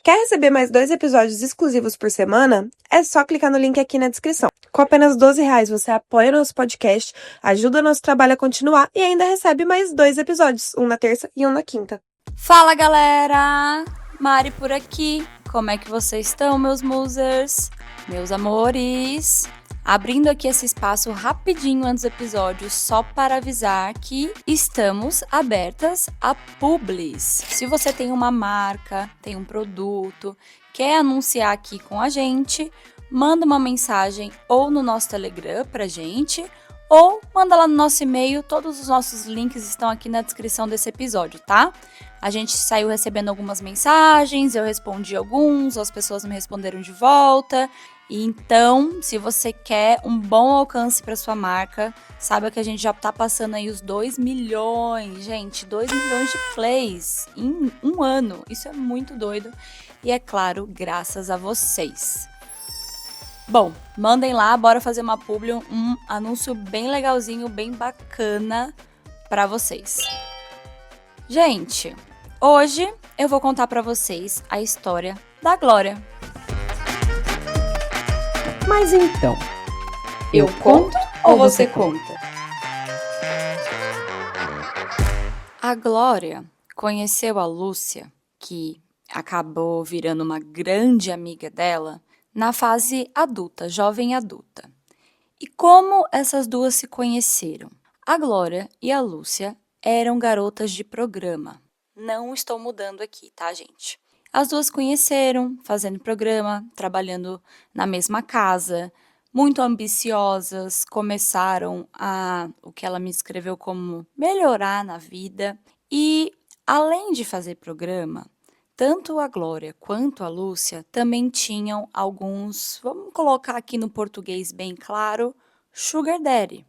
Quer receber mais 2 episódios exclusivos por semana? É só clicar no link aqui na descrição. Com apenas R$ 12 você apoia nosso podcast, ajuda nosso trabalho a continuar e ainda recebe mais 2 episódios, um na terça e um na quinta. Fala galera! Mari por aqui. Como é que vocês estão, meus musers? Meus amores? Abrindo aqui esse espaço rapidinho antes do episódio, só para avisar que estamos abertas a publis. Se você tem uma marca, tem um produto, quer anunciar aqui com a gente, manda uma mensagem ou no nosso Telegram pra gente, ou manda lá no nosso e-mail, todos os nossos links estão aqui na descrição desse episódio, tá? A gente saiu recebendo algumas mensagens, eu respondi alguns, as pessoas me responderam de volta. Então, se você quer um bom alcance para sua marca, saiba que a gente já tá passando aí os 2 milhões, gente, 2 milhões de plays em um ano. Isso é muito doido e é claro, graças a vocês. Bom, mandem lá, bora fazer uma publi, um anúncio bem legalzinho, bem bacana para vocês. Gente, hoje eu vou contar para vocês a história da Glória. Mas então, eu conto ou você conta? A Glória conheceu a Lúcia, que acabou virando uma grande amiga dela, na fase adulta, jovem adulta. E como essas duas se conheceram? A Glória e a Lúcia eram garotas de programa. Não estou mudando aqui, tá, gente? As duas conheceram, fazendo programa, trabalhando na mesma casa, muito ambiciosas, começaram o que ela me descreveu como melhorar na vida. E, além de fazer programa, tanto a Glória quanto a Lúcia também tinham alguns, vamos colocar aqui no português bem claro, sugar daddy.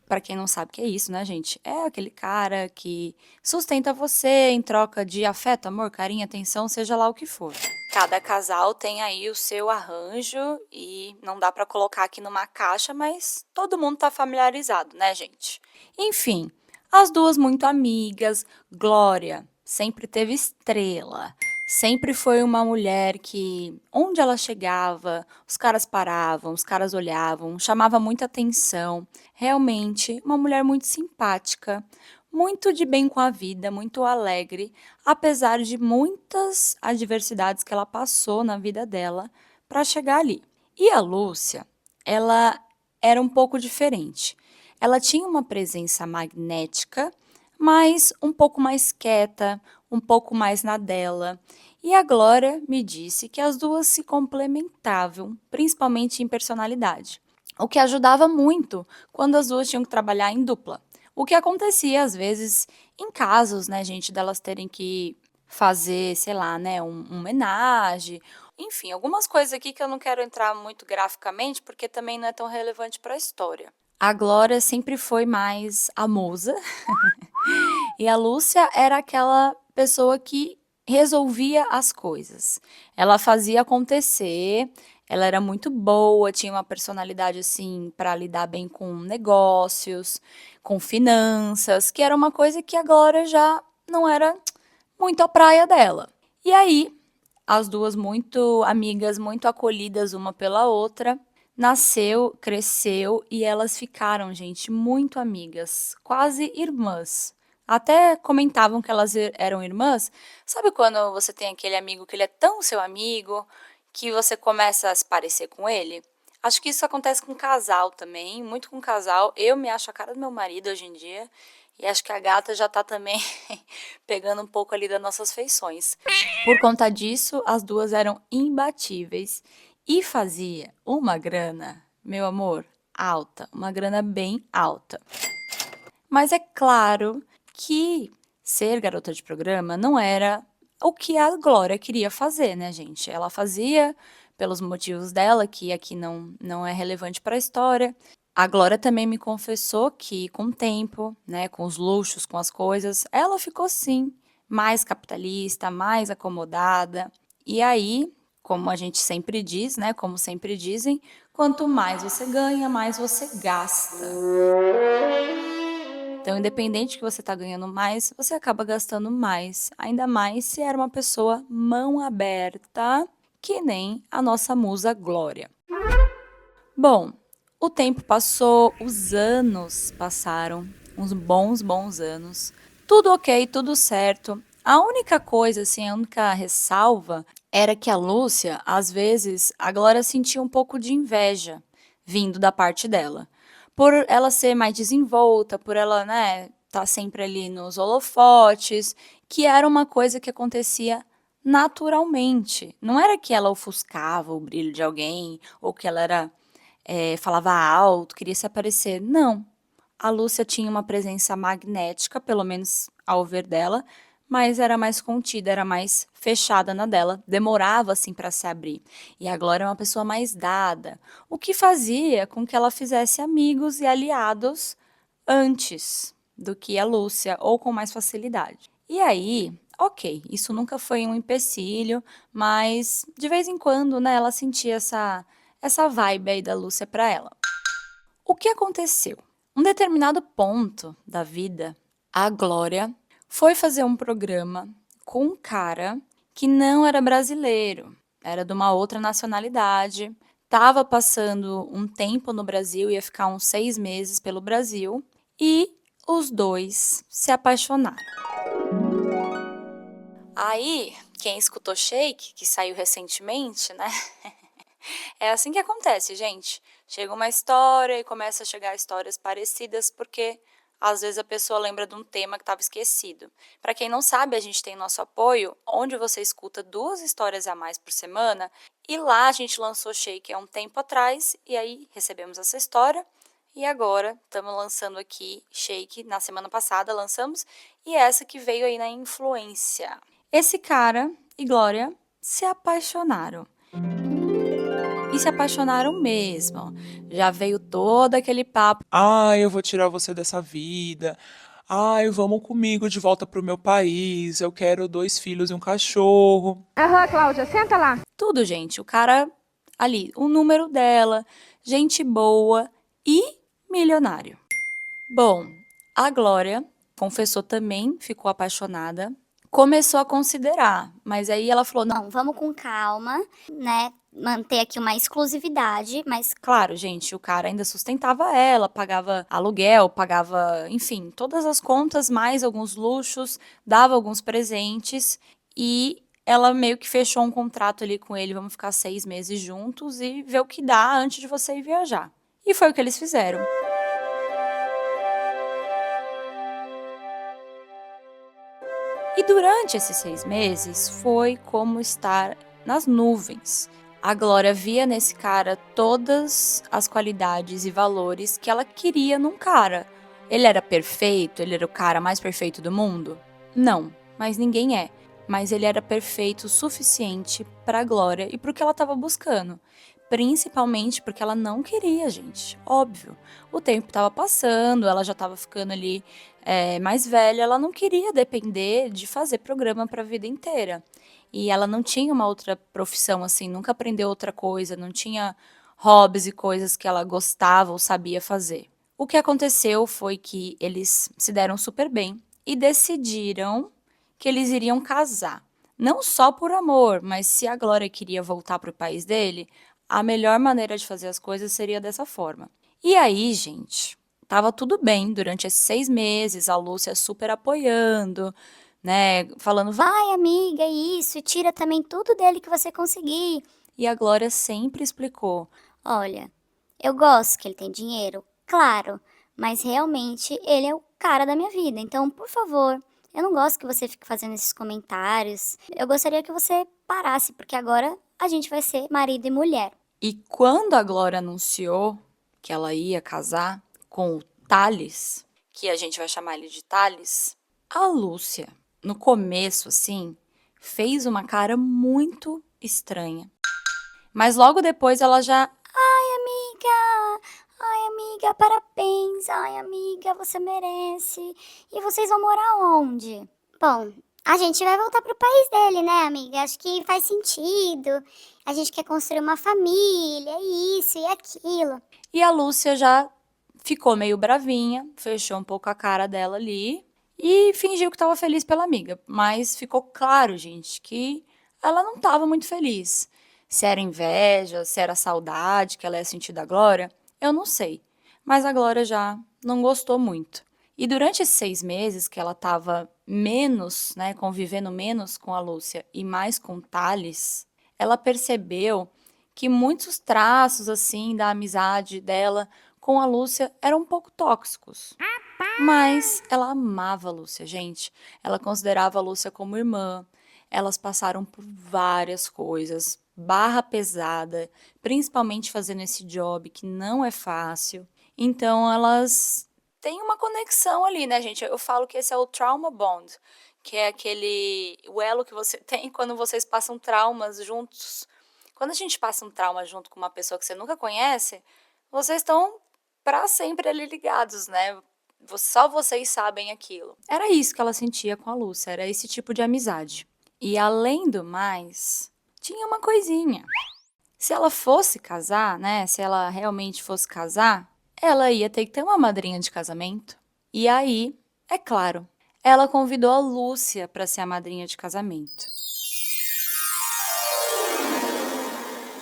Para quem não sabe o que é isso, né, gente? É aquele cara que sustenta você em troca de afeto, amor, carinho, atenção, seja lá o que for. Cada casal tem aí o seu arranjo e não dá para colocar aqui numa caixa, mas todo mundo tá familiarizado, né, gente? Enfim, as duas muito amigas. Glória sempre teve estrela. Sempre foi uma mulher que, onde ela chegava, os caras paravam, os caras olhavam, chamava muita atenção. Realmente, uma mulher muito simpática, muito de bem com a vida, muito alegre, apesar de muitas adversidades que ela passou na vida dela para chegar ali. E a Lúcia, ela era um pouco diferente. Ela tinha uma presença magnética, mas um pouco mais quieta, um pouco mais na dela. E a Glória me disse que as duas se complementavam, principalmente em personalidade, o que ajudava muito quando as duas tinham que trabalhar em dupla. O que acontecia às vezes em casos, né, gente, delas terem que fazer, sei lá, né, um homenagem, enfim, algumas coisas aqui que eu não quero entrar muito graficamente, porque também não é tão relevante para a história. A Glória sempre foi mais a musa, e a Lúcia era aquela pessoa que resolvia as coisas. Ela fazia acontecer, ela era muito boa, tinha uma personalidade assim para lidar bem com negócios, com finanças, que era uma coisa que a Glória já não era muito a praia dela. E aí, as duas muito amigas, muito acolhidas uma pela outra, nasceu, cresceu e elas ficaram, gente, muito amigas, quase irmãs. Até comentavam que elas eram irmãs. Sabe quando você tem aquele amigo que ele é tão seu amigo que você começa a se parecer com ele? Acho que isso acontece com casal também, muito com casal. Eu me acho a cara do meu marido hoje em dia e acho que a gata já tá também pegando um pouco ali das nossas feições. Por conta disso, as duas eram imbatíveis e fazia uma grana, meu amor, alta, uma grana bem alta. Mas é claro que ser garota de programa não era o que a Glória queria fazer, né, gente? Ela fazia pelos motivos dela, que aqui não é relevante para a história. A Glória também me confessou que com o tempo, né, com os luxos, com as coisas, ela ficou sim mais capitalista, mais acomodada. E aí, como a gente sempre diz, né, como sempre dizem, quanto mais você ganha, mais você gasta. Então, independente que você está ganhando mais, você acaba gastando mais. Ainda mais se era uma pessoa mão aberta, que nem a nossa musa Glória. Bom, o tempo passou, os anos passaram, uns bons anos. Tudo ok, tudo certo. A única coisa, assim, a única ressalva era que a Lúcia, às vezes, a Glória sentia um pouco de inveja vindo da parte dela. Por ela ser mais desenvolta, por ela, né, tá sempre ali nos holofotes, que era uma coisa que acontecia naturalmente. Não era que ela ofuscava o brilho de alguém, ou que ela era, falava alto, queria se aparecer. Não. A Lúcia tinha uma presença magnética, pelo menos ao ver dela, mas era mais contida, era mais fechada na dela, demorava assim para se abrir. E a Glória é uma pessoa mais dada, o que fazia com que ela fizesse amigos e aliados antes do que a Lúcia, ou com mais facilidade. E aí, ok, isso nunca foi um empecilho, mas de vez em quando, né, ela sentia essa vibe aí da Lúcia para ela. O que aconteceu? Um determinado ponto da vida, a Glória foi fazer um programa com um cara que não era brasileiro, era de uma outra nacionalidade, estava passando um tempo no Brasil, ia ficar uns 6 meses pelo Brasil, e os dois se apaixonaram. Aí, quem escutou Shake, que saiu recentemente, né? É assim que acontece, gente. Chega uma história e começa a chegar histórias parecidas, porque às vezes a pessoa lembra de um tema que estava esquecido. Para quem não sabe, a gente tem nosso apoio, onde você escuta 2 histórias a mais por semana, e lá a gente lançou Shake há um tempo atrás, e aí recebemos essa história, e agora estamos lançando aqui Shake, na semana passada lançamos, e essa que veio aí na influência. Esse cara e Glória se apaixonaram. E se apaixonaram mesmo. Já veio todo aquele papo. Ai, eu vou tirar você dessa vida. Ai, vamos comigo de volta pro meu país. Eu quero 2 filhos e um cachorro. Aham, Cláudia, senta lá. Tudo, gente. O cara ali, o número dela, gente boa e milionário. Bom, a Glória confessou também, ficou apaixonada. Começou a considerar, mas aí ela falou, não, Não, vamos com calma, né? Manter aqui uma exclusividade, mas claro, gente, o cara ainda sustentava ela, pagava aluguel, pagava, enfim, todas as contas, mais alguns luxos, dava alguns presentes e ela meio que fechou um contrato ali com ele, vamos ficar 6 meses juntos e ver o que dá antes de você ir viajar. E foi o que eles fizeram. E durante esses 6 meses foi como estar nas nuvens. A Glória via nesse cara todas as qualidades e valores que ela queria num cara. Ele era perfeito? Ele era o cara mais perfeito do mundo? Não, mas ninguém é. Mas ele era perfeito o suficiente para a Glória e para o que ela estava buscando. Principalmente porque ela não queria, gente. Óbvio. O tempo estava passando, ela já estava ficando ali mais velha, ela não queria depender de fazer programa para a vida inteira. E ela não tinha uma outra profissão, assim, nunca aprendeu outra coisa, não tinha hobbies e coisas que ela gostava ou sabia fazer. O que aconteceu foi que eles se deram super bem e decidiram que eles iriam casar. Não só por amor, mas se a Glória queria voltar para o país dele, a melhor maneira de fazer as coisas seria dessa forma. E aí, gente, tava tudo bem durante esses 6 meses, a Lúcia super apoiando, né, falando, vai, amiga, isso, e tira também tudo dele que você conseguir. E a Glória sempre explicou, Olha, eu gosto que ele tem dinheiro, claro, mas realmente ele é o cara da minha vida. Então, por favor, eu não gosto que você fique fazendo esses comentários. Eu gostaria que você parasse, porque agora a gente vai ser marido e mulher. E quando a Glória anunciou que ela ia casar com o Thales, que a gente vai chamar ele de Thales, a Lúcia, no começo, assim, fez uma cara muito estranha. Mas logo depois ela já... Ai, amiga, parabéns. Ai, amiga, você merece. E vocês vão morar onde? Bom, a gente vai voltar pro país dele, né, amiga? Acho que faz sentido. A gente quer construir uma família, isso e aquilo. E a Lúcia já ficou meio bravinha, fechou um pouco a cara dela ali e fingiu que estava feliz pela amiga. Mas ficou claro, gente, que ela não estava muito feliz. Se era inveja, se era saudade que ela ia sentir da Glória, eu não sei. Mas a Glória já não gostou muito. E durante esses 6 meses que ela estava menos, né, convivendo menos com a Lúcia e mais com o Thales, ela percebeu que muitos traços, assim, da amizade dela com a Lúcia eram um pouco tóxicos. Mas ela amava a Lúcia, gente. Ela considerava a Lúcia como irmã. Elas passaram por várias coisas, barra pesada, principalmente fazendo esse job que não é fácil. Então elas têm uma conexão ali, né, gente? Eu falo que esse é o trauma bond, que é o elo que você tem quando vocês passam traumas juntos. Quando a gente passa um trauma junto com uma pessoa que você nunca conhece, vocês estão para sempre ali ligados, né? Só vocês sabem aquilo. Era isso que ela sentia com a Lúcia, era esse tipo de amizade. E além do mais, tinha uma coisinha. Se ela fosse casar, né? Se ela realmente fosse casar, ela ia ter que ter uma madrinha de casamento. E aí, é claro, ela convidou a Lúcia para ser a madrinha de casamento.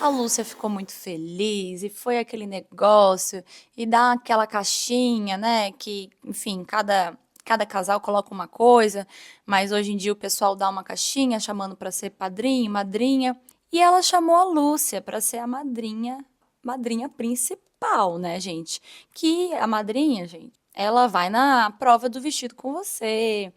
A Lúcia ficou muito feliz e foi aquele negócio e dá aquela caixinha, né? Que, enfim, cada casal coloca uma coisa, mas hoje em dia o pessoal dá uma caixinha chamando para ser padrinho, madrinha. E ela chamou a Lúcia para ser a madrinha principal, né, gente? Que a madrinha, gente, ela vai na prova do vestido com você.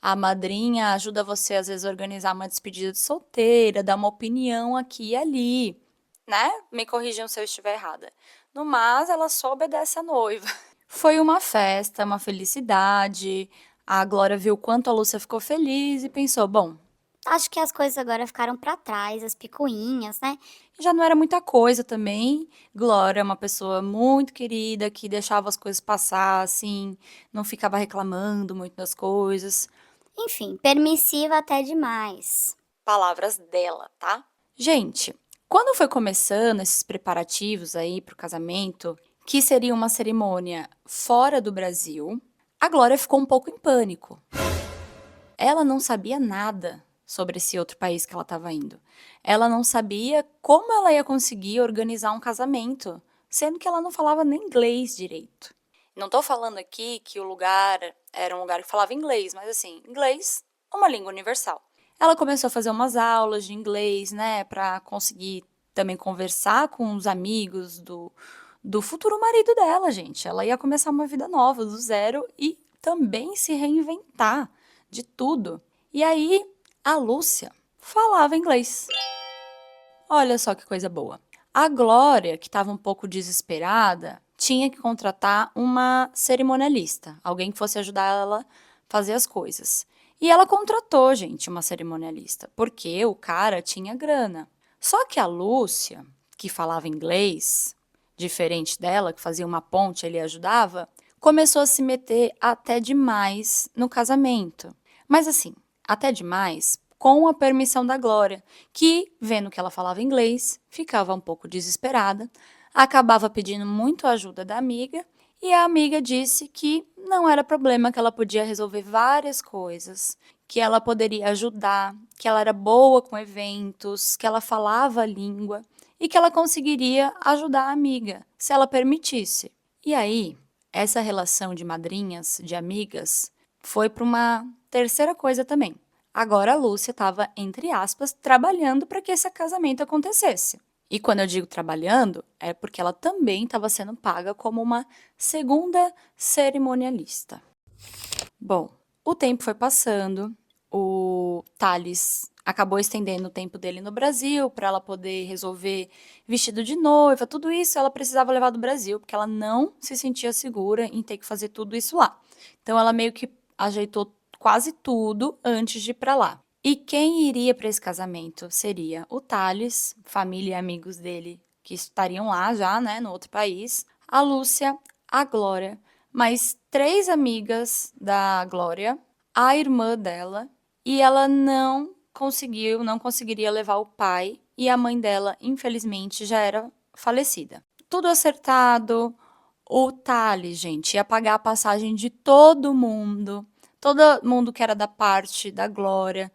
A madrinha ajuda você, às vezes, a organizar uma despedida de solteira, dar uma opinião aqui e ali, né? Me corrijam se eu estiver errada. No mais, ela só obedece a noiva. Foi uma festa, uma felicidade. A Glória viu o quanto a Lúcia ficou feliz e pensou, bom, Acho que as coisas agora ficaram pra trás, as picuinhas, né? já não era muita coisa também. Glória é uma pessoa muito querida, que deixava as coisas passar, assim, não ficava reclamando muito das coisas. Enfim, permissiva até demais. Palavras dela, tá? Gente, quando foi começando esses preparativos aí pro casamento, que seria uma cerimônia fora do Brasil, a Glória ficou um pouco em pânico. Ela não sabia nada sobre esse outro país que ela estava indo. Ela não sabia como ela ia conseguir organizar um casamento, sendo que ela não falava nem inglês direito. Não estou falando aqui que o lugar era um lugar que falava inglês, mas assim, inglês, uma língua universal. Ela começou a fazer umas aulas de inglês, né, para conseguir também conversar com os amigos do futuro marido dela, gente. Ela ia começar uma vida nova, do zero, e também se reinventar de tudo. E aí, a Lúcia falava inglês. Olha só que coisa boa. A Glória, que estava um pouco desesperada, tinha que contratar uma cerimonialista, alguém que fosse ajudar ela a fazer as coisas. E ela contratou, gente, uma cerimonialista, porque o cara tinha grana. Só que a Lúcia, que falava inglês, diferente dela, que fazia uma ponte ali e ajudava, começou a se meter até demais no casamento. Mas assim, até demais com a permissão da Glória, que, vendo que ela falava inglês, ficava um pouco desesperada, acabava pedindo muito ajuda da amiga, e a amiga disse que não era problema, que ela podia resolver várias coisas, que ela poderia ajudar, que ela era boa com eventos, que ela falava a língua e que ela conseguiria ajudar a amiga, se ela permitisse. E aí, essa relação de madrinhas, de amigas, foi para uma terceira coisa também. Agora a Lúcia estava, entre aspas, trabalhando para que esse casamento acontecesse. E quando eu digo trabalhando, é porque ela também estava sendo paga como uma segunda cerimonialista. Bom, o tempo foi passando, o Thales acabou estendendo o tempo dele no Brasil para ela poder resolver vestido de noiva, tudo isso ela precisava levar do Brasil, porque ela não se sentia segura em ter que fazer tudo isso lá. Então ela meio que ajeitou quase tudo antes de ir para lá. E quem iria para esse casamento seria o Thales, família e amigos dele que estariam lá já, né, no outro país, a Lúcia, a Glória, mais 3 amigas da Glória, a irmã dela, e ela não conseguiria levar o pai, e a mãe dela, infelizmente, já era falecida. Tudo acertado, O Thales, gente, ia pagar a passagem de todo mundo que era da parte da Glória.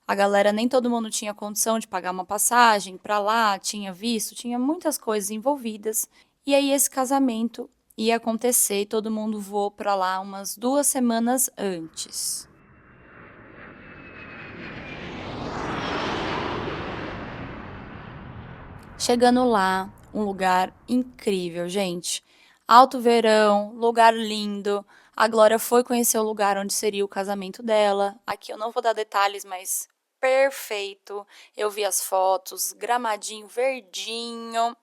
A galera, nem todo mundo tinha condição de pagar uma passagem para lá, tinha visto, tinha muitas coisas envolvidas. E aí esse casamento ia acontecer e todo mundo voou para lá umas 2 semanas antes. Chegando lá, um lugar incrível, gente. Alto verão, lugar lindo. A Glória foi conhecer o lugar onde seria o casamento dela. Aqui eu não vou dar detalhes, mas perfeito. Eu vi as fotos, gramadinho verdinho,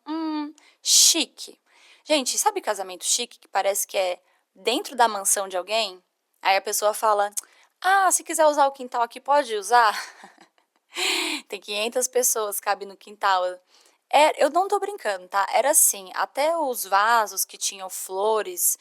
chique. Gente, sabe casamento chique que parece que é dentro da mansão de alguém? Aí a pessoa fala: "Ah, se quiser usar o quintal aqui, pode usar?" Tem 500 pessoas, cabe no quintal. Eu não tô brincando, tá? Era assim, até os vasos que tinham flores,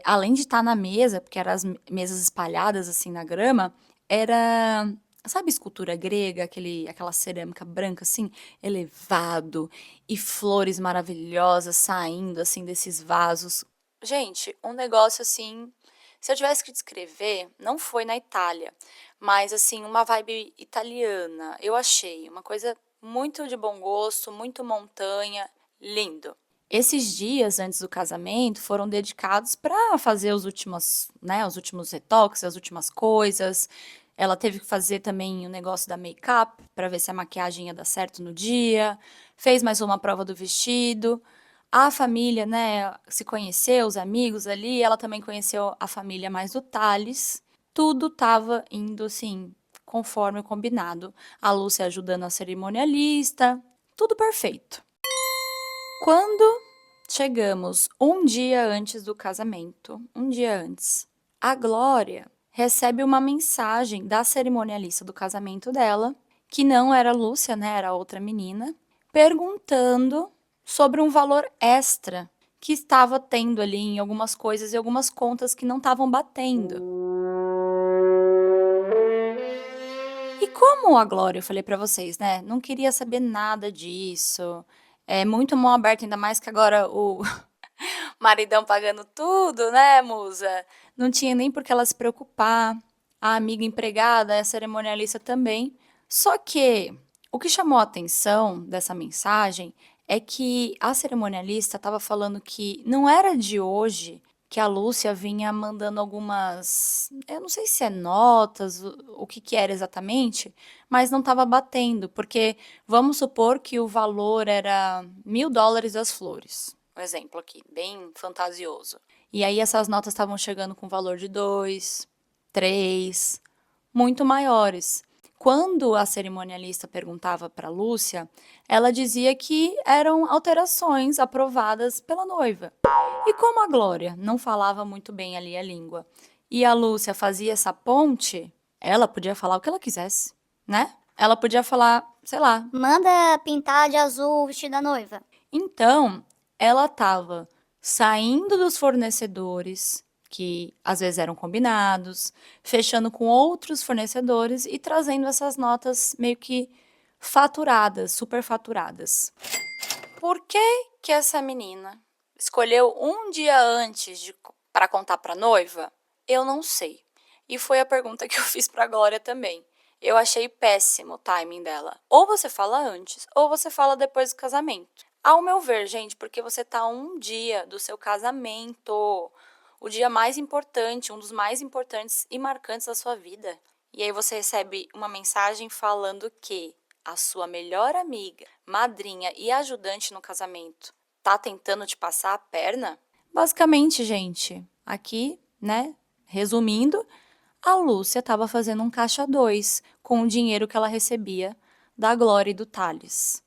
além de estar na mesa, porque eram as mesas espalhadas assim na grama, era, sabe, escultura grega, aquela cerâmica branca assim, elevado, e flores maravilhosas saindo assim desses vasos. Gente, um negócio assim, se eu tivesse que descrever, não foi na Itália, mas assim, uma vibe italiana. Eu achei uma coisa muito de bom gosto, muito montanha, lindo. Esses dias antes do casamento foram dedicados para fazer os últimos retoques, as últimas coisas. Ela teve que fazer também o negócio da make-up para ver se a maquiagem ia dar certo no dia. Fez mais uma prova do vestido. A família, né, se conheceu, os amigos ali. Ela também conheceu a família mais do Thales. Tudo estava indo assim, conforme o combinado. A Lúcia ajudando a cerimonialista. Tudo perfeito. Quando chegamos um dia antes do casamento, um dia antes, a Glória recebe uma mensagem da cerimonialista do casamento dela, que não era a Lúcia, né, era outra menina, perguntando sobre um valor extra que estava tendo ali em algumas coisas e algumas contas que não estavam batendo. E como a Glória, eu falei pra vocês, né, não queria saber nada disso, é muito mão aberta, ainda mais que agora o maridão pagando tudo, né, musa? Não tinha nem por que ela se preocupar. A amiga empregada, a cerimonialista também. Só que o que chamou a atenção dessa mensagem é que a cerimonialista estava falando que não era de hoje que a Lúcia vinha mandando algumas, eu não sei se é notas, o que que era exatamente, mas não estava batendo, porque vamos supor que o valor era $1.000 das flores. Um exemplo aqui, bem fantasioso. E aí essas notas estavam chegando com valor de 2, 3, muito maiores. Quando a cerimonialista perguntava para Lúcia, ela dizia que eram alterações aprovadas pela noiva. E como a Glória não falava muito bem ali a língua, e a Lúcia fazia essa ponte, ela podia falar o que ela quisesse, né? Ela podia falar, sei lá. Manda pintar de azul o vestido da noiva. Então, ela estava saindo dos fornecedores, que às vezes eram combinados, fechando com outros fornecedores e trazendo essas notas meio que faturadas, superfaturadas. Por que que essa menina escolheu um dia antes para contar para a noiva? Eu não sei. E foi a pergunta que eu fiz para a Glória também. Eu achei péssimo o timing dela. Ou você fala antes, ou você fala depois do casamento. Ao meu ver, gente, porque você tá um dia do seu casamento, o dia mais importante, um dos mais importantes e marcantes da sua vida. E aí você recebe uma mensagem falando que a sua melhor amiga, madrinha e ajudante no casamento tá tentando te passar a perna? Basicamente, gente, aqui, né, resumindo, a Lúcia estava fazendo um caixa 2 com o dinheiro que ela recebia da Glória e do Thales.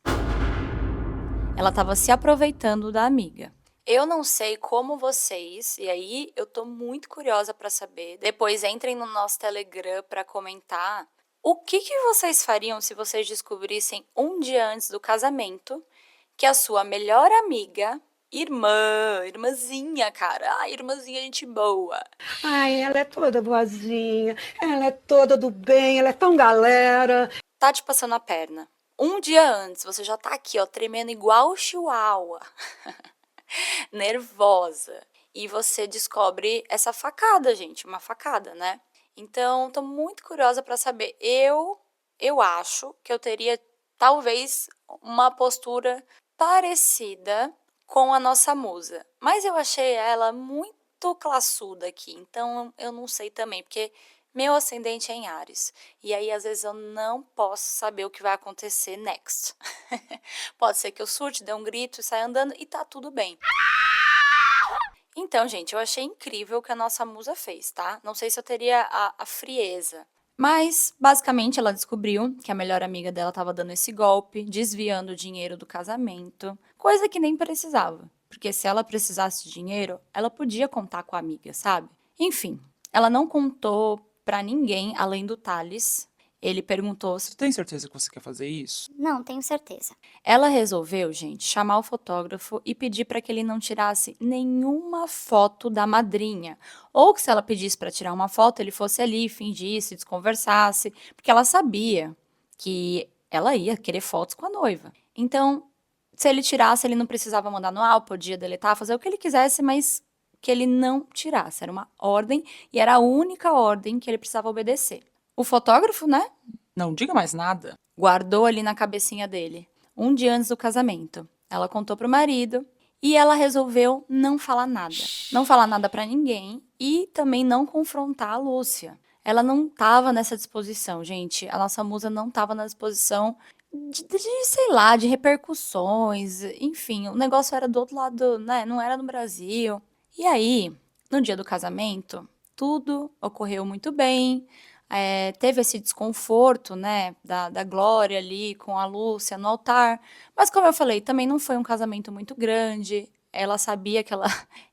Ela estava se aproveitando da amiga. Eu não sei como vocês, e aí eu tô muito curiosa para saber. Depois entrem no nosso Telegram para comentar. O que vocês fariam se vocês descobrissem um dia antes do casamento que a sua melhor amiga, irmãzinha, cara, irmãzinha gente boa, Ai, ela é toda boazinha, ela é toda do bem, ela é tão galera. tá te passando a perna. Um dia antes, você já tá aqui, ó, tremendo igual o chihuahua. nervosa. E você descobre essa facada, gente, uma facada, né? Então, tô muito curiosa para saber. Eu acho que eu teria talvez uma postura parecida com a nossa musa, mas eu achei ela muito classuda aqui, então eu não sei também, porque meu ascendente é em Áries, e aí às vezes eu não posso saber o que vai acontecer next. Pode ser que eu surte, dê um grito e saia andando e tá tudo bem. Então, gente, eu achei incrível o que a nossa musa fez, tá? Não sei se eu teria a frieza. Mas, basicamente, ela descobriu que a melhor amiga dela estava dando esse golpe, desviando o dinheiro do casamento, coisa que nem precisava. Porque se ela precisasse de dinheiro, ela podia contar com a amiga, sabe? Enfim, ela não contou pra ninguém além do Thales. Ele perguntou se Você tem certeza que você quer fazer isso? Não, tenho certeza. ela resolveu, gente, chamar o fotógrafo e pedir para que ele não tirasse nenhuma foto da madrinha. Ou que se ela pedisse para tirar uma foto, ele fosse ali, fingisse, desconversasse, porque ela sabia que ela ia querer fotos com a noiva. Então, se ele tirasse, ele não precisava mandar manual, podia deletar, fazer o que ele quisesse, mas que ele não tirasse. Era uma ordem e era a única ordem que ele precisava obedecer. O fotógrafo, né, Não diga mais nada. guardou ali na cabecinha dele. Um dia antes do casamento, ela contou pro marido e ela resolveu não falar nada. Não falar nada pra ninguém e também não confrontar a Lúcia. Ela não tava nessa disposição, gente. A nossa musa não tava na disposição sei lá, de repercussões. Enfim, o negócio era do outro lado, né? Não era no Brasil. E aí, no dia do casamento, tudo ocorreu muito bem. Teve esse desconforto, né, da Glória ali com a Lúcia no altar. Mas, como eu falei, também não foi um casamento muito grande. Ela sabia que ela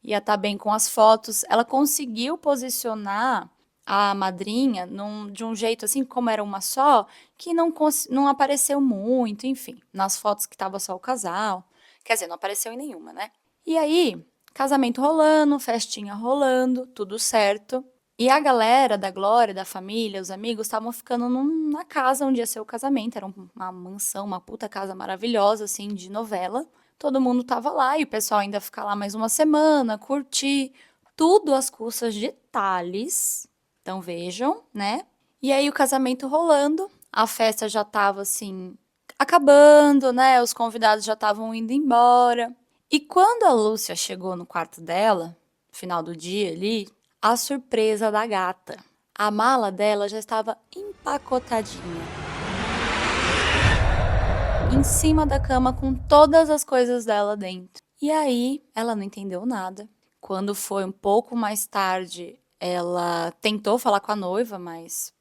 ia estar bem com as fotos. Ela conseguiu posicionar a madrinha de um jeito assim, como era uma só, que não apareceu muito, enfim, nas fotos que tava só o casal. Quer dizer, não apareceu em nenhuma, né? E aí, casamento rolando, festinha rolando, tudo certo. E a galera da Glória, da família, os amigos, estavam ficando na casa onde ia ser o casamento. Era uma mansão, uma puta casa maravilhosa, assim, de novela. Todo mundo tava lá e o pessoal ainda fica lá mais uma semana, curtir. Tudo às custas de Thales. Então vejam, né? E aí o casamento rolando, a festa já tava, assim, acabando, né? Os convidados já estavam indo embora. E quando a Lúcia chegou no quarto dela, no final do dia ali, a surpresa da gata. A mala dela já estava empacotadinha. Em cima da cama com todas as coisas dela dentro. E aí, ela não entendeu nada. Quando foi um pouco mais tarde, ela tentou falar com a noiva, mas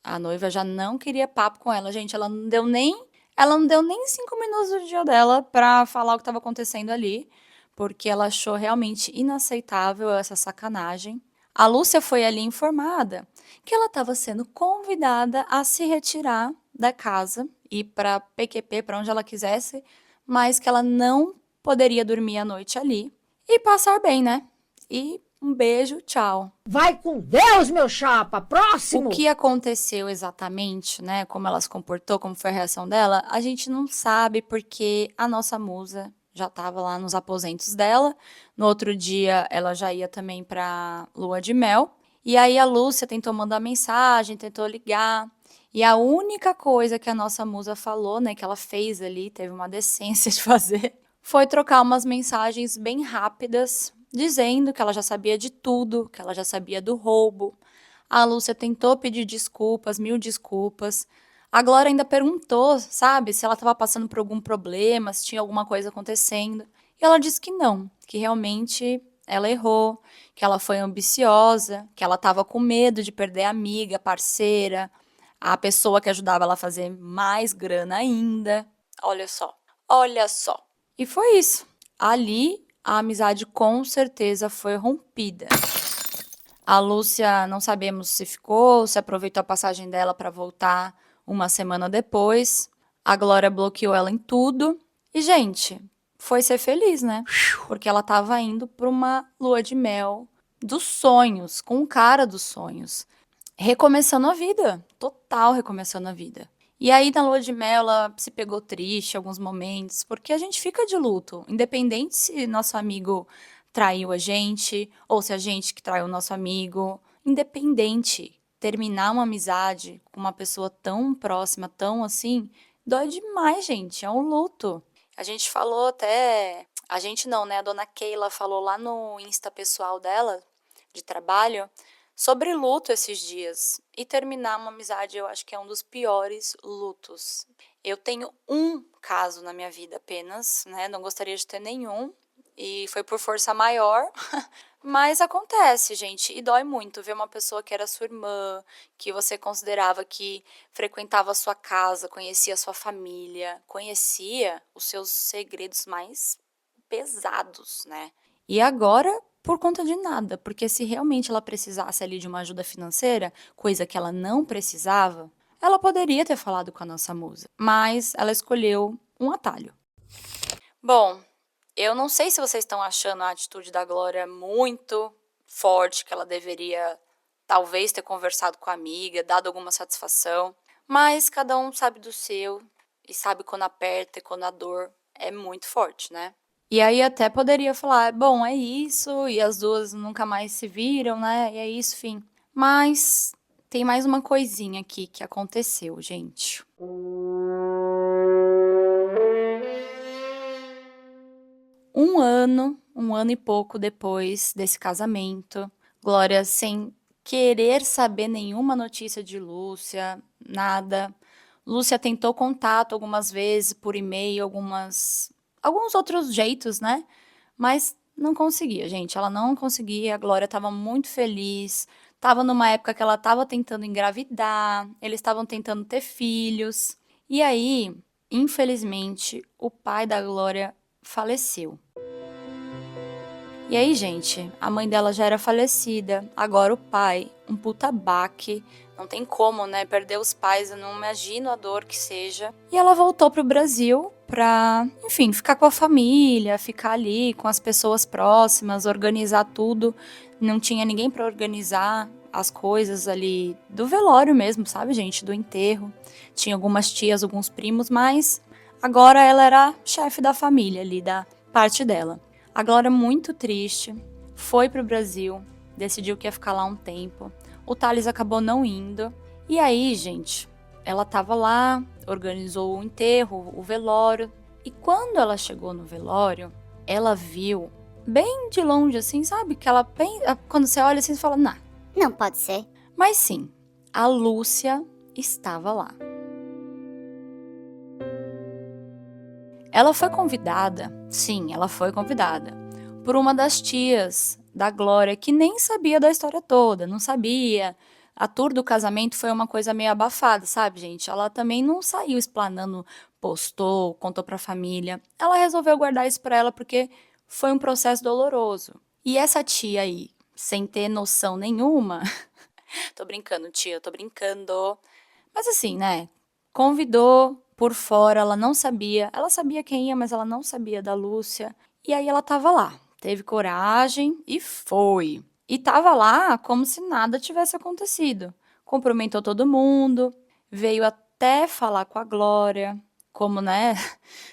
a noiva já não queria papo com ela. Gente, ela não deu nem 5 minutos do dia dela pra falar o que estava acontecendo ali, porque ela achou realmente inaceitável essa sacanagem. A Lúcia foi ali informada que ela estava sendo convidada a se retirar da casa e ir para PQP, para onde ela quisesse, mas que ela não poderia dormir a noite ali e passar bem, né? E um beijo, tchau. Vai com Deus, meu chapa! Próximo! O que aconteceu exatamente, né? Como ela se comportou, como foi a reação dela, a gente não sabe porque a nossa musa já estava lá nos aposentos dela. No outro dia, ela já ia também para lua de mel. E aí a Lúcia tentou mandar mensagem, tentou ligar. E a única coisa que a nossa musa falou, né, que ela fez ali, teve uma decência de fazer, foi trocar umas mensagens bem rápidas, dizendo que ela já sabia de tudo, que ela já sabia do roubo. A Lúcia tentou pedir desculpas, 1000 desculpas. A Glória ainda perguntou, sabe, se ela estava passando por algum problema, se tinha alguma coisa acontecendo. E ela disse que não, que realmente ela errou, que ela foi ambiciosa, que ela estava com medo de perder a amiga, a parceira, a pessoa que ajudava ela a fazer mais grana ainda. Olha só, olha só. E foi isso. Ali, a amizade com certeza foi rompida. A Lúcia, não sabemos se ficou, se aproveitou a passagem dela para voltar uma semana depois. A Glória bloqueou ela em tudo. E, gente, foi ser feliz, né? Porque ela estava indo para uma lua de mel dos sonhos, com o cara dos sonhos. Recomeçando a vida. Total recomeçando a vida. E aí, na lua de mel, ela se pegou triste em alguns momentos, porque a gente fica de luto, independente se nosso amigo traiu a gente, ou se a gente que traiu o nosso amigo, independente. Terminar uma amizade com uma pessoa tão próxima, tão assim, dói demais, gente, é um luto. A gente falou até, a gente não, né? A dona Keila falou lá no Insta pessoal dela, de trabalho, sobre luto esses dias. E terminar uma amizade eu acho que é um dos piores lutos. Eu tenho um caso na minha vida apenas, né? Não gostaria de ter nenhum. E foi por força maior. Mas acontece, gente. E dói muito ver uma pessoa que era sua irmã, que você considerava que frequentava a sua casa, conhecia a sua família, conhecia os seus segredos mais pesados, né? E agora, por conta de nada, porque se realmente ela precisasse ali de uma ajuda financeira, coisa que ela não precisava, ela poderia ter falado com a nossa musa, mas ela escolheu um atalho. Bom, eu não sei se vocês estão achando a atitude da Glória muito forte, que ela deveria talvez ter conversado com a amiga, dado alguma satisfação, mas cada um sabe do seu e sabe quando aperta e quando a dor é muito forte, né? E aí até poderia falar, bom, é isso, e as duas nunca mais se viram, né? E é isso, fim. Mas tem mais uma coisinha aqui que aconteceu, gente. Um ano e pouco depois desse casamento, Glória, sem querer saber nenhuma notícia de Lúcia, nada. Lúcia tentou contato algumas vezes por e-mail, alguns outros jeitos, né? Mas não conseguia, gente. Ela não conseguia. A Glória estava muito feliz. Estava numa época que ela estava tentando engravidar. Eles estavam tentando ter filhos. E aí, infelizmente, o pai da Glória faleceu. E aí, gente, a mãe dela já era falecida, agora o pai, um puta baque, não tem como, né, perder os pais, eu não imagino a dor que seja. E ela voltou pro Brasil pra, enfim, ficar com a família, ficar ali com as pessoas próximas, organizar tudo. Não tinha ninguém pra organizar as coisas ali do velório mesmo, sabe, gente, do enterro. Tinha algumas tias, alguns primos, mas agora ela era chefe da família ali, da parte dela. A Glória, muito triste, foi pro Brasil, decidiu que ia ficar lá um tempo. O Thales acabou não indo. E aí, gente, ela tava lá, organizou o enterro, o velório. E quando ela chegou no velório, ela viu, bem de longe assim, sabe? Que ela quando você olha assim, você fala, nah. Não pode ser. Mas sim, a Lúcia estava lá. Ela foi convidada, sim, ela foi convidada, por uma das tias da Glória, que nem sabia da história toda, não sabia. A tour do casamento foi uma coisa meio abafada, sabe, gente? Ela também não saiu explanando, postou, contou pra família. Ela resolveu guardar isso pra ela porque foi um processo doloroso. E essa tia aí, sem ter noção nenhuma, tô brincando, tia, tô brincando. Mas assim, né, convidou por fora, ela não sabia. Ela sabia quem ia, mas ela não sabia da Lúcia. E aí ela tava lá, teve coragem e foi. E tava lá como se nada tivesse acontecido. Cumprimentou todo mundo, veio até falar com a Glória, como, né,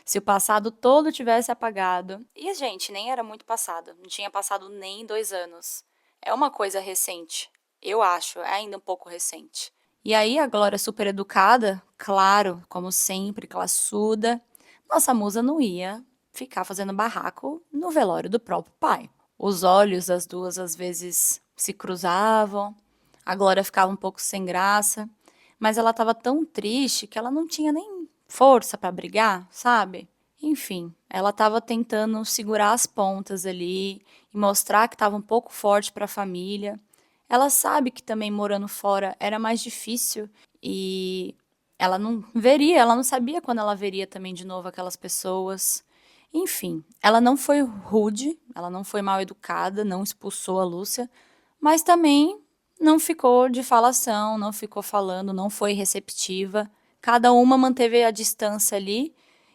se o passado todo tivesse apagado. E, gente, nem era muito passado, não tinha passado nem 2 anos. É uma coisa recente, eu acho, é ainda um pouco recente. E aí a Glória, super educada, claro, como sempre, classuda, nossa musa não ia ficar fazendo barraco no velório do próprio pai. Os olhos das duas às vezes se cruzavam, a Glória ficava um pouco sem graça, mas ela estava tão triste que ela não tinha nem força para brigar, sabe? Enfim, ela estava tentando segurar as pontas ali e mostrar que estava um pouco forte para a família. Ela sabe que também morando fora era mais difícil e ela não sabia quando ela veria também de novo aquelas pessoas. Enfim, ela não foi rude, ela não foi mal educada, não expulsou a Lúcia, mas também não ficou de falação, não ficou falando, não foi receptiva. Cada uma manteve a distância ali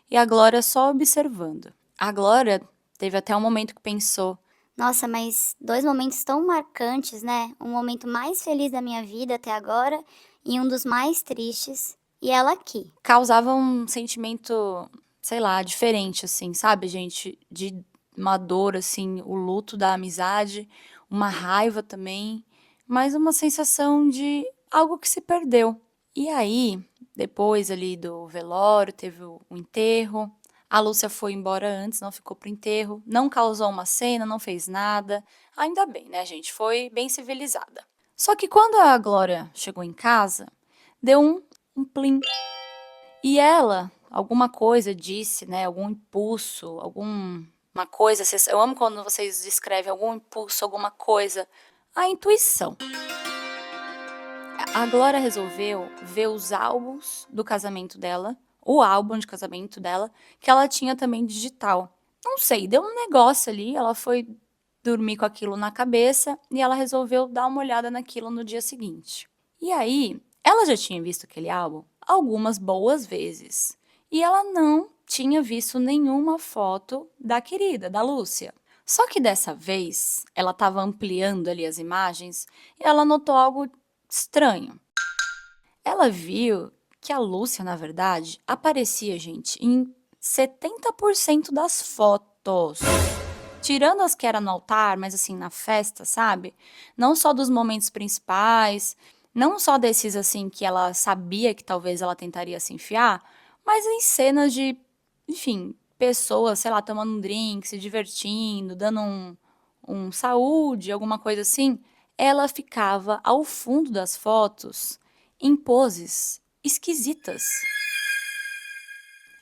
e a Glória só observando. A Glória teve até um momento que pensou: Nossa, mas 2 momentos tão marcantes, né? Um momento mais feliz da minha vida até agora e um dos mais tristes. E ela aqui. Causava um sentimento, sei lá, diferente, assim, sabe, gente? De uma dor, assim, o luto da amizade, uma raiva também, mas uma sensação de algo que se perdeu. E aí, depois ali do velório, teve o enterro. A Lúcia foi embora antes, não ficou pro enterro, não causou uma cena, não fez nada. Ainda bem, né, gente? Foi bem civilizada. Só que quando a Glória chegou em casa, deu um plim. E ela, alguma coisa disse, né, algum impulso, alguma coisa, eu amo quando vocês descrevem algum impulso, alguma coisa, a intuição. A Glória resolveu ver os álbuns do casamento dela, o álbum de casamento dela, que ela tinha também digital. Não sei, deu um negócio ali, ela foi dormir com aquilo na cabeça e ela resolveu dar uma olhada naquilo no dia seguinte. E aí, ela já tinha visto aquele álbum algumas boas vezes. E ela não tinha visto nenhuma foto da querida, da Lúcia. Só que dessa vez, ela estava ampliando ali as imagens e ela notou algo estranho. Ela viu que a Lúcia, na verdade, aparecia, gente, em 70% das fotos. Tirando as que eram no altar, mas assim, na festa, sabe? Não só dos momentos principais, não só desses assim que ela sabia que talvez ela tentaria se enfiar, mas em cenas de, enfim, pessoas, sei lá, tomando um drink, se divertindo, dando um saúde, alguma coisa assim. Ela ficava ao fundo das fotos em poses esquisitas,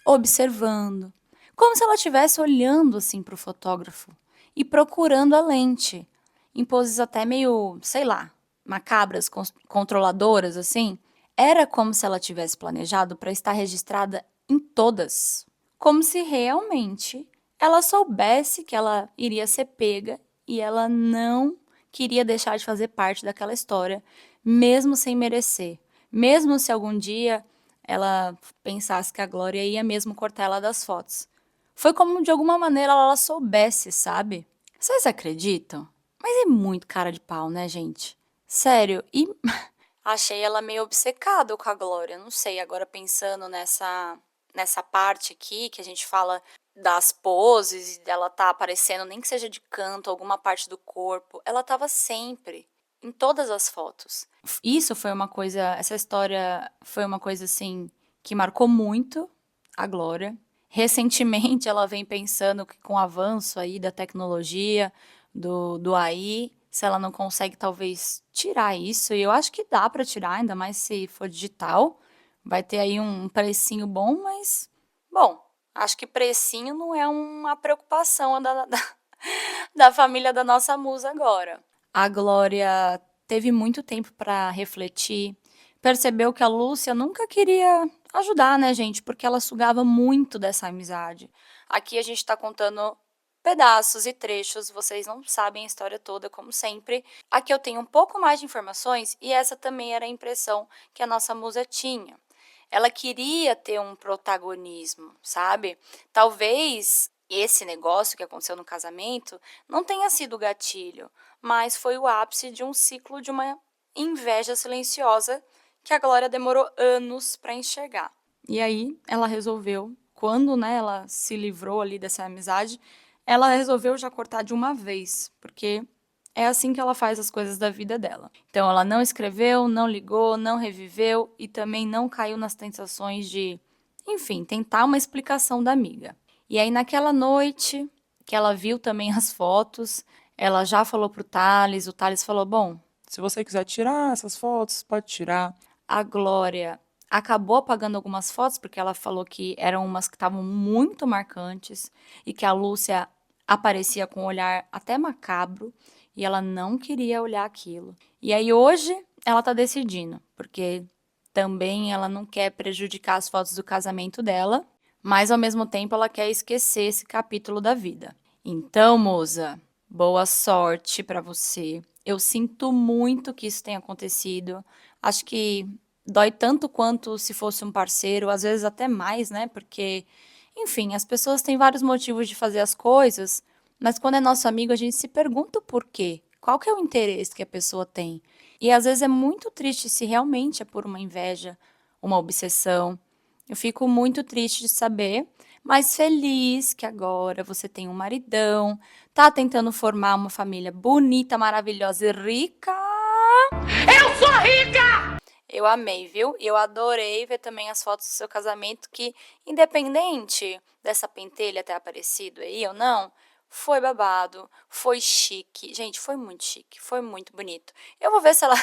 observando, como se ela estivesse olhando assim para o fotógrafo e procurando a lente, em poses até meio, sei lá, macabras, controladoras assim. Era como se ela tivesse planejado para estar registrada em todas, como se realmente ela soubesse que ela iria ser pega e ela não queria deixar de fazer parte daquela história, mesmo sem merecer, mesmo se algum dia ela pensasse que a Glória ia mesmo cortar ela das fotos. Foi como de alguma maneira ela soubesse, sabe? Vocês acreditam? Mas é muito cara de pau, né, gente? Sério, e achei ela meio obcecada com a Glória. Não sei, agora pensando nessa parte aqui que a gente fala das poses e dela tá aparecendo, nem que seja de canto, alguma parte do corpo, ela tava sempre em todas as fotos. Isso foi uma coisa, essa história foi uma coisa assim que marcou muito a Glória. Recentemente ela vem pensando que com o avanço aí da tecnologia, do AI, se ela não consegue talvez tirar isso, e eu acho que dá para tirar, ainda mais se for digital, vai ter aí um precinho bom, mas, bom, acho que precinho não é uma preocupação da família da nossa musa agora. A Glória teve muito tempo para refletir, percebeu que a Lúcia nunca queria ajudar, né, gente? Porque ela sugava muito dessa amizade. Aqui a gente está contando pedaços e trechos, vocês não sabem a história toda, como sempre. Aqui eu tenho um pouco mais de informações e essa também era a impressão que a nossa musa tinha. Ela queria ter um protagonismo, sabe? Talvez esse negócio que aconteceu no casamento não tenha sido o gatilho, mas foi o ápice de um ciclo de uma inveja silenciosa que a Glória demorou anos para enxergar. E aí ela resolveu, quando né, ela se livrou ali dessa amizade, ela resolveu já cortar de uma vez, porque é assim que ela faz as coisas da vida dela. Então ela não escreveu, não ligou, não reviveu e também não caiu nas tentações de, enfim, tentar uma explicação da amiga. E aí naquela noite que ela viu também as fotos, ela já falou pro Thales, o Thales falou, bom, Se você quiser tirar essas fotos, pode tirar. a Glória acabou apagando algumas fotos, porque ela falou que eram umas que estavam muito marcantes e que a Lúcia aparecia com um olhar até macabro e ela não queria olhar aquilo. E aí hoje ela tá decidindo, porque também ela não quer prejudicar as fotos do casamento dela, mas ao mesmo tempo ela quer esquecer esse capítulo da vida. Então, moça, boa sorte pra você. Eu sinto muito que isso tenha acontecido. Acho que dói tanto quanto se fosse um parceiro, às vezes até mais, né? Porque, enfim, as pessoas têm vários motivos de fazer as coisas, mas quando é nosso amigo, a gente se pergunta o porquê. Qual que é o interesse que a pessoa tem? E às vezes é muito triste se realmente é por uma inveja, uma obsessão. Eu fico muito triste de saber, mas feliz que agora você tem um maridão, tá tentando formar uma família bonita, maravilhosa e rica. Eu sou rica! Eu amei, viu? E eu adorei ver também as fotos do seu casamento, que independente dessa pentelha ter aparecido aí ou não, foi babado, foi chique. Gente, foi muito chique, foi muito bonito. Eu vou ver se ela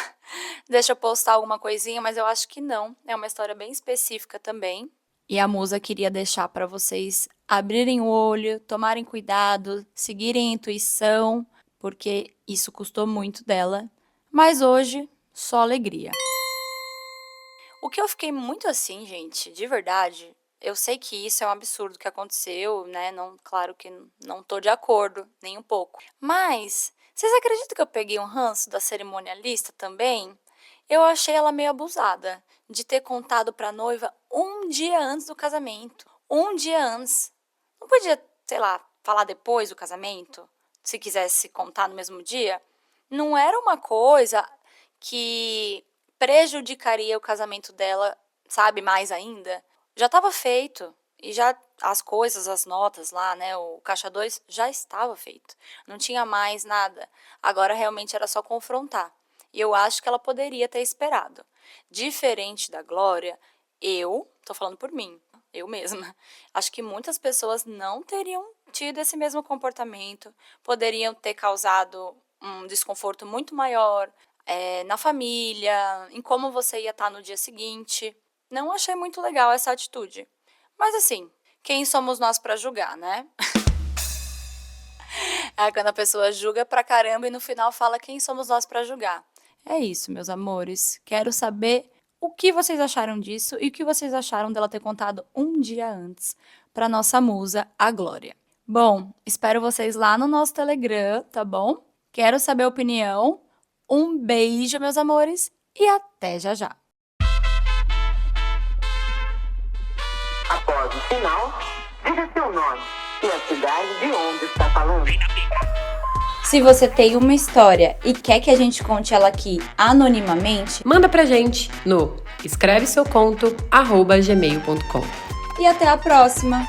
deixa eu postar alguma coisinha, mas eu acho que não. É uma história bem específica também. E a musa queria deixar para vocês abrirem o olho, tomarem cuidado, seguirem a intuição, porque isso custou muito dela. Mas hoje, só alegria. O que eu fiquei muito assim, gente, de verdade, eu sei que isso é um absurdo que aconteceu, né? Não, claro que não tô de acordo, nem um pouco. Mas, vocês acreditam que eu peguei um ranço da cerimonialista também? Eu achei ela meio abusada de ter contado pra noiva um dia antes do casamento. Um dia antes. Não podia, sei lá, falar depois do casamento? Se quisesse contar no mesmo dia? Não era uma coisa que prejudicaria o casamento dela, sabe, mais ainda? Já estava feito. E já as coisas, as notas lá, né, o caixa 2 já estava feito. Não tinha mais nada. Agora realmente era só confrontar. E eu acho que ela poderia ter esperado. Diferente da Glória, tô falando por mim, eu mesma, acho que muitas pessoas não teriam tido esse mesmo comportamento, poderiam ter causado um desconforto muito maior na família, em como você ia estar no dia seguinte. Não achei muito legal essa atitude. Mas assim, quem somos nós para julgar, né? É quando a pessoa julga pra caramba e no final fala quem somos nós para julgar. É isso, meus amores. Quero saber o que vocês acharam disso e o que vocês acharam dela ter contado um dia antes para nossa musa, a Glória. Bom, espero vocês lá no nosso Telegram, tá bom? Quero saber a opinião. Um beijo, meus amores, e até já já. Após o sinal, diga seu nome e a cidade de onde está falando. Se você tem uma história e quer que a gente conte ela aqui anonimamente, manda pra gente no escreveseuconto@gmail.com. e até a próxima!